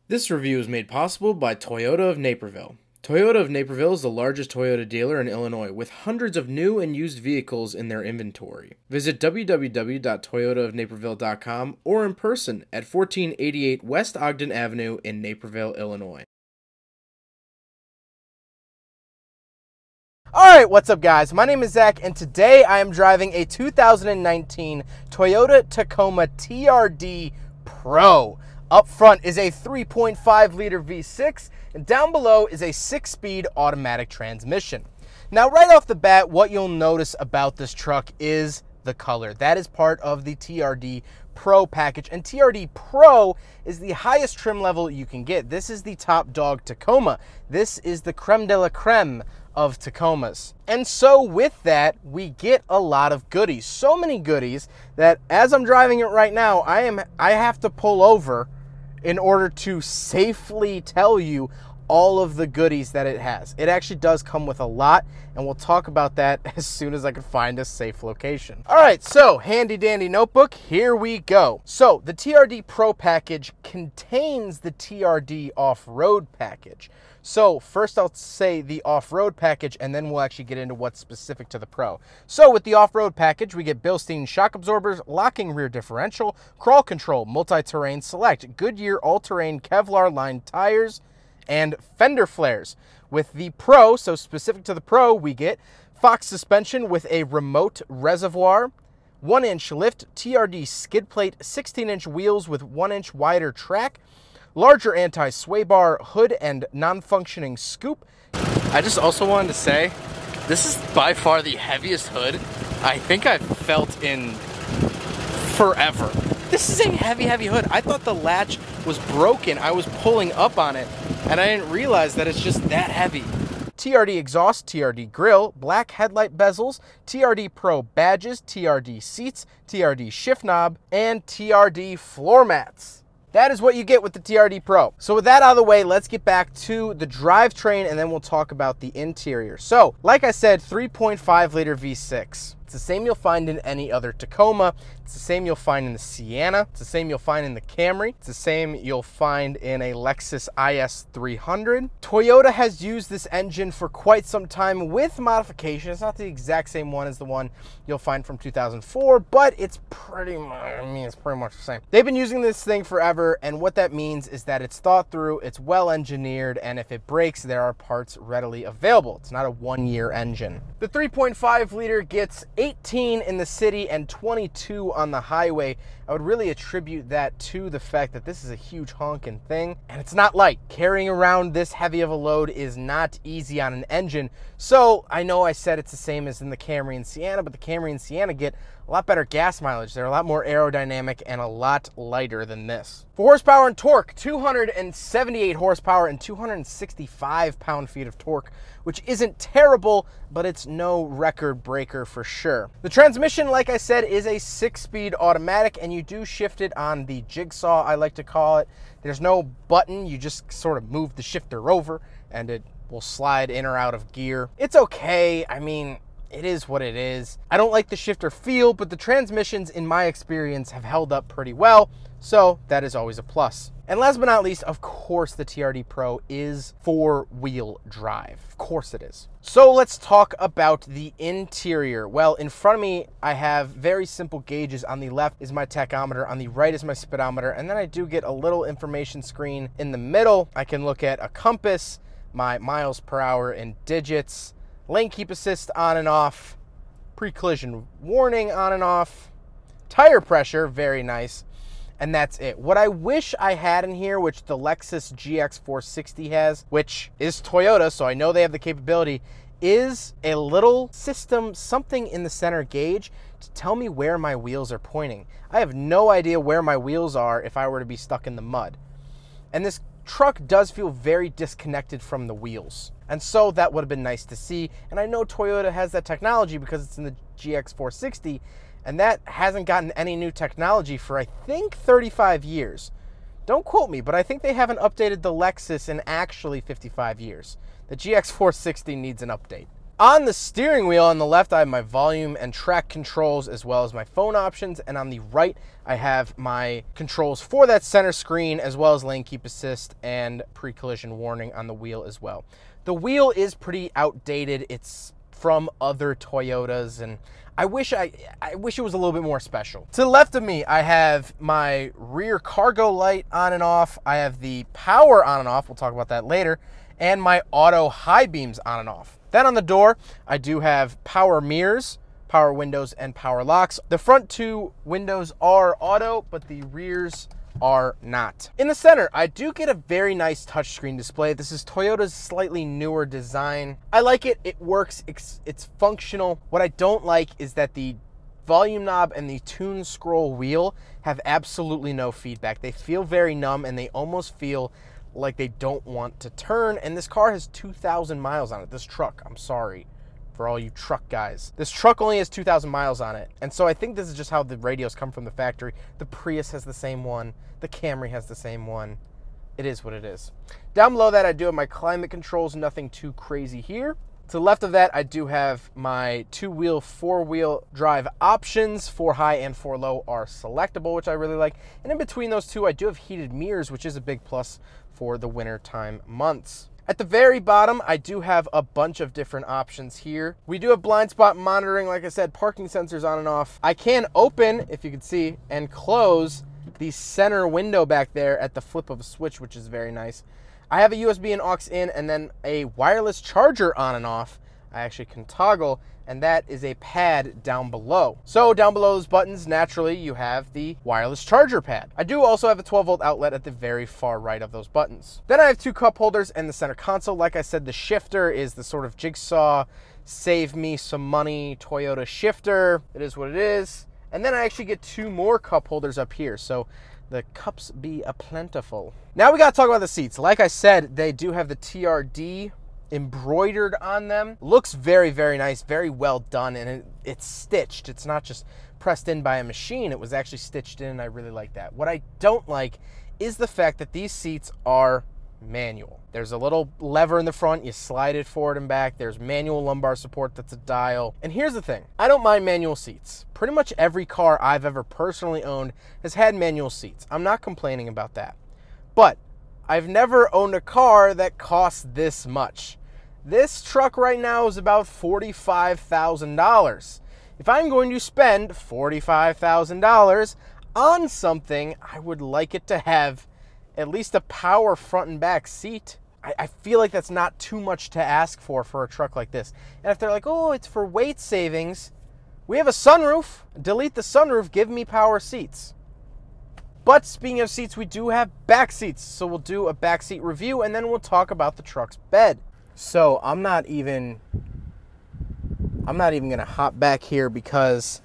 This review is made possible by Toyota of Naperville. Toyota of Naperville is the largest Toyota dealer in Illinois with hundreds of new and used vehicles in their inventory. Visit www.toyotaofnaperville.com or in person at 1488 West Ogden Avenue in Naperville, Illinois. Alright, what's up guys? My name is Zach and today I am driving a 2019 Toyota Tacoma TRD Pro. Up front is a 3.5 liter V6 and down below is a 6-speed automatic transmission. Now right off the bat, what you'll notice about this truck is the color. That is part of the TRD Pro package, and TRD Pro is the highest trim level you can get. This is the top dog Tacoma. This is the creme de la creme of Tacomas. And so with that, we get a lot of goodies. So many goodies that as I'm driving it right now, I have to pull over in order to safely tell you all of the goodies that it has. It actually does come with a lot, and we'll talk about that as soon as I can find a safe location. All right, so handy dandy notebook, here we go. So the TRD Pro package contains the TRD off-road package. So first I'll say the off-road package, and then we'll actually get into what's specific to the Pro. So with the off-road package, we get Bilstein shock absorbers, locking rear differential, crawl control, multi-terrain select, Goodyear all-terrain Kevlar lined tires, and fender flares. With the Pro, so specific to the Pro, we get Fox suspension with a remote reservoir, 1-inch lift, TRD skid plate, 16-inch wheels with 1-inch wider track, larger anti-sway bar, hood and non-functioning scoop. I just also wanted to say, this is by far the heaviest hood I think I've felt in forever. This is a heavy, heavy hood. I thought the latch was broken. I was pulling up on it, and I didn't realize that it's just that heavy. TRD exhaust, TRD grille, black headlight bezels, TRD Pro badges, TRD seats, TRD shift knob, and TRD floor mats. That is what you get with the TRD Pro. So with that out of the way, let's get back to the drivetrain and then we'll talk about the interior. So, like I said, 3.5 liter V6. It's the same you'll find in any other Tacoma. It's the same you'll find in the Sienna. It's the same you'll find in the Camry. It's the same you'll find in a Lexus IS 300. Toyota has used this engine for quite some time with modification. It's not the exact same one as the one you'll find from 2004, but it's pretty much the same. They've been using this thing forever, and what that means is that it's thought through, it's well engineered, and if it breaks, there are parts readily available. It's not a one-year engine. The 3.5 liter gets 18 in the city and 22 on the highway. I would really attribute that to the fact that this is a huge honking thing, and it's not light. Carrying around this heavy of a load is not easy on an engine. So I know I said it's the same as in the Camry and Sienna, but the Camry and Sienna get a lot better gas mileage. They're a lot more aerodynamic and a lot lighter than this. For horsepower and torque, 278 horsepower and 265 pound-feet of torque, which isn't terrible, but it's no record breaker for sure. The transmission, like I said, is a 6-speed automatic, and you do shift it on the jigsaw, I like to call it. There's no button, you just sort of move the shifter over, and it will slide in or out of gear. It's okay, I mean, it is what it is. I don't like the shifter feel, but the transmissions, in my experience, have held up pretty well, so that is always a plus. And last but not least, of course, the TRD Pro is 4-wheel drive. Of course it is. So let's talk about the interior. Well, in front of me, I have very simple gauges. On the left is my tachometer, on the right is my speedometer, and then I do get a little information screen in the middle. I can look at a compass, my miles per hour in digits, lane keep assist on and off, pre-collision warning on and off, tire pressure, very nice, and that's it. What I wish I had in here, which the Lexus GX460 has, which is Toyota, so I know they have the capability, is a little system, something in the center gauge to tell me where my wheels are pointing. I have no idea where my wheels are if I were to be stuck in the mud. And this truck does feel very disconnected from the wheels. And so that would have been nice to see. And I know Toyota has that technology because it's in the GX460, and that hasn't gotten any new technology for, I think, 35 years. Don't quote me, but I think they haven't updated the Lexus in actually 55 years. The GX460 needs an update. On the steering wheel on the left, I have my volume and track controls as well as my phone options. And on the right, I have my controls for that center screen as well as lane keep assist and pre-collision warning on the wheel as well. The wheel is pretty outdated. It's from other Toyotas, and I wish it was a little bit more special. To the left of me, I have my rear cargo light on and off. I have the power on and off. We'll talk about that later. And my auto high beams on and off. Then on the door, I do have power mirrors, power windows, and power locks. The front two windows are auto, but the rears are not. In the center, I do get a very nice touchscreen display. This is Toyota's slightly newer design. I like it. It works. It's functional. What I don't like is that the volume knob and the tune scroll wheel have absolutely no feedback. They feel very numb, and they almost feel like they don't want to turn. And this car has 2,000 miles on it. This truck, I'm sorry for all you truck guys. This truck only has 2,000 miles on it. And so I think this is just how the radios come from the factory. The Prius has the same one. The Camry has the same one. It is what it is. Down below that, I do have my climate controls. Nothing too crazy here. To the left of that, I do have my two-wheel, four-wheel drive options. 4 high and 4 low are selectable, which I really like. And in between those two, I do have heated mirrors, which is a big plus for the wintertime months. At the very bottom, I do have a bunch of different options here. We do have blind spot monitoring, like I said, parking sensors on and off. I can open, if you can see, and close the center window back there at the flip of a switch, which is very nice. I have a USB and aux in, and then a wireless charger on and off. I actually can toggle, and that is a pad down below. So down below those buttons, naturally, you have the wireless charger pad. I do also have a 12-volt outlet at the very far right of those buttons. Then I have 2 cup holders and the center console. Like I said, the shifter is the sort of jigsaw, save me some money Toyota shifter. It is what it is. And then I actually get 2 more cup holders up here, so the cups be a plentiful. Now we gotta talk about the seats. Like I said, they do have the TRD embroidered on them. Looks very, very nice, very well done, and it's stitched. It's not just pressed in by a machine. It was actually stitched in, and I really like that. What I don't like is the fact that these seats are manual. There's a little lever in the front, you slide it forward and back. There's manual lumbar support, that's a dial. And here's the thing, I don't mind manual seats. Pretty much every car I've ever personally owned has had manual seats. I'm not complaining about that. But I've never owned a car that costs this much. This truck right now is about $45,000. If I'm going to spend $45,000 on something, I would like it to have at least a power front and back seat. I feel like that's not too much to ask for a truck like this. And if they're like, oh, it's for weight savings, we have a sunroof. Delete the sunroof, give me power seats. But speaking of seats, we do have back seats. So we'll do a back seat review, and then we'll talk about the truck's bed. So I'm not even gonna hop back here because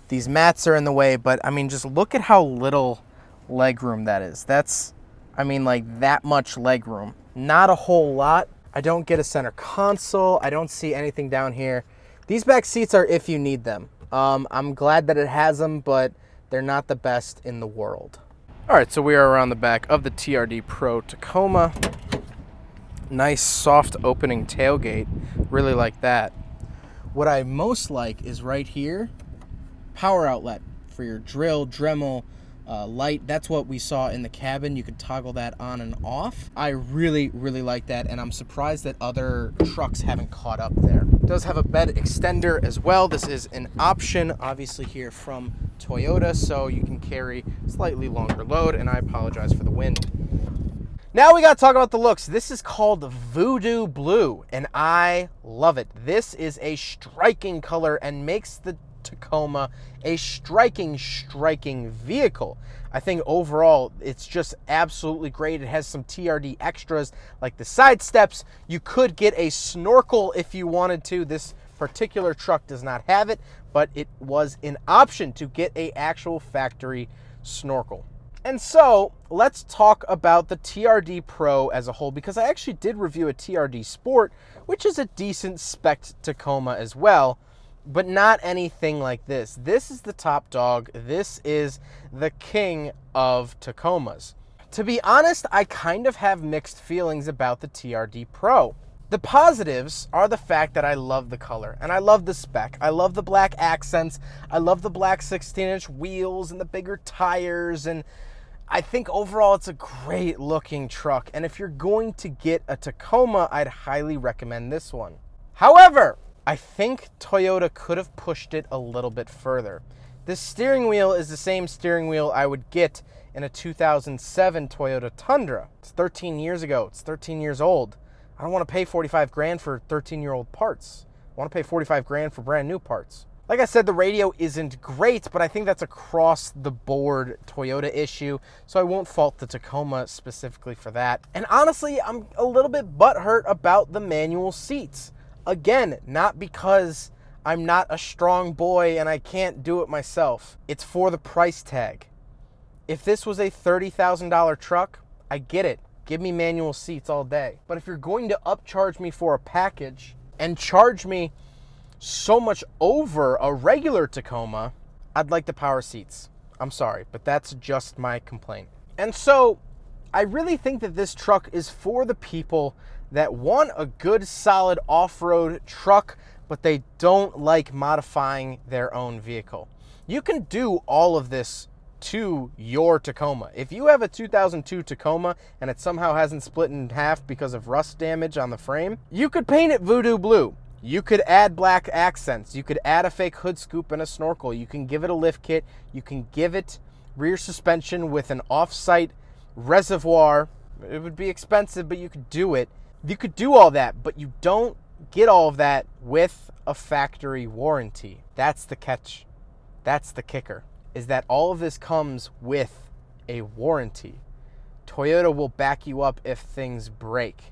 these mats are in the way, but I mean, just look at how little leg room that is. That's, I mean, like that much leg room. Not a whole lot. I don't get a center console. I don't see anything down here. These back seats are if you need them. I'm glad that it has them, but they're not the best in the world. All right, so we are around the back of the TRD Pro Tacoma. Nice soft opening tailgate. Really like that. What I most like is right here, power outlet for your drill, Dremel, light. That's what we saw in the cabin. You can toggle that on and off. I really, really like that, and I'm surprised that other trucks haven't caught up there. It does have a bed extender as well. This is an option, obviously, here from Toyota, so you can carry slightly longer load, and I apologize for the wind. Now we got to talk about the looks. This is called Voodoo Blue, and I love it. This is a striking color and makes the Tacoma a striking vehicle. I think overall it's just absolutely great. It has some TRD extras like the side steps. You could get a snorkel if you wanted to. This particular truck does not have it, but it was an option to get a actual factory snorkel. And so let's talk about the TRD Pro as a whole, because I actually did review a TRD Sport, which is a decent spec Tacoma as well, but not anything like this. This is the top dog. This is the king of Tacomas. To be honest, I kind of have mixed feelings about the TRD Pro. The positives are the fact that I love the color and I love the spec. I love the black accents. I love the black 16-inch wheels and the bigger tires, and I think overall it's a great looking truck. And if you're going to get a Tacoma, I'd highly recommend this one. However, I think Toyota could have pushed it a little bit further. This steering wheel is the same steering wheel I would get in a 2007 Toyota Tundra. It's 13 years ago. It's 13 years old. I don't want to pay 45 grand for 13-year-old parts. I want to pay 45 grand for brand new parts. Like I said, the radio isn't great, but I think that's across the board Toyota issue, so I won't fault the Tacoma specifically for that. And honestly, I'm a little bit butthurt about the manual seats. Again, not because I'm not a strong boy and I can't do it myself. It's for the price tag. If this was a $30,000 truck, I get it. Give me manual seats all day. But if you're going to upcharge me for a package and charge me so much over a regular Tacoma, I'd like the power seats. I'm sorry, but that's just my complaint. And so I really think that this truck is for the people that want a good, solid off-road truck, but they don't like modifying their own vehicle. You can do all of this to your Tacoma. If you have a 2002 Tacoma and it somehow hasn't split in half because of rust damage on the frame, you could paint it voodoo blue. You could add black accents. You could add a fake hood scoop and a snorkel. You can give it a lift kit. You can give it rear suspension with an off-site reservoir. It would be expensive, but you could do it. You could do all that, but you don't get all of that with a factory warranty. That's the catch. That's the kicker, is that all of this comes with a warranty. Toyota will back you up if things break.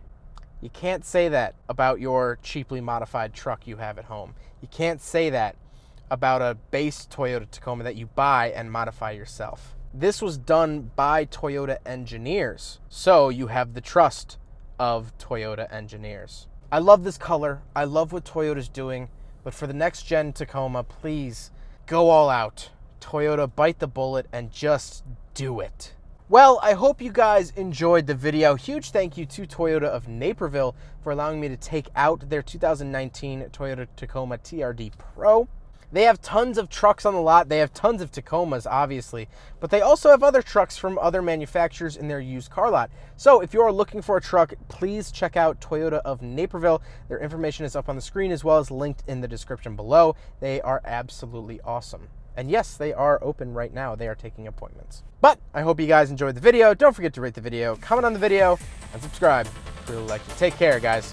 You can't say that about your cheaply modified truck you have at home. You can't say that about a base Toyota Tacoma that you buy and modify yourself. This was done by Toyota engineers, so you have the trust of Toyota engineers. I love this color. I love what Toyota's doing, but for the next gen Tacoma, please go all out. Toyota, bite the bullet and just do it. Well, I hope you guys enjoyed the video. Huge thank you to Toyota of Naperville for allowing me to take out their 2019 Toyota Tacoma TRD Pro. They have tons of trucks on the lot. They have tons of Tacomas, obviously, but they also have other trucks from other manufacturers in their used car lot. So if you are looking for a truck, please check out Toyota of Naperville. Their information is up on the screen as well as linked in the description below. They are absolutely awesome. And yes, they are open right now. They are taking appointments. But I hope you guys enjoyed the video. Don't forget to rate the video, comment on the video, and subscribe if you really like it. Take care, guys.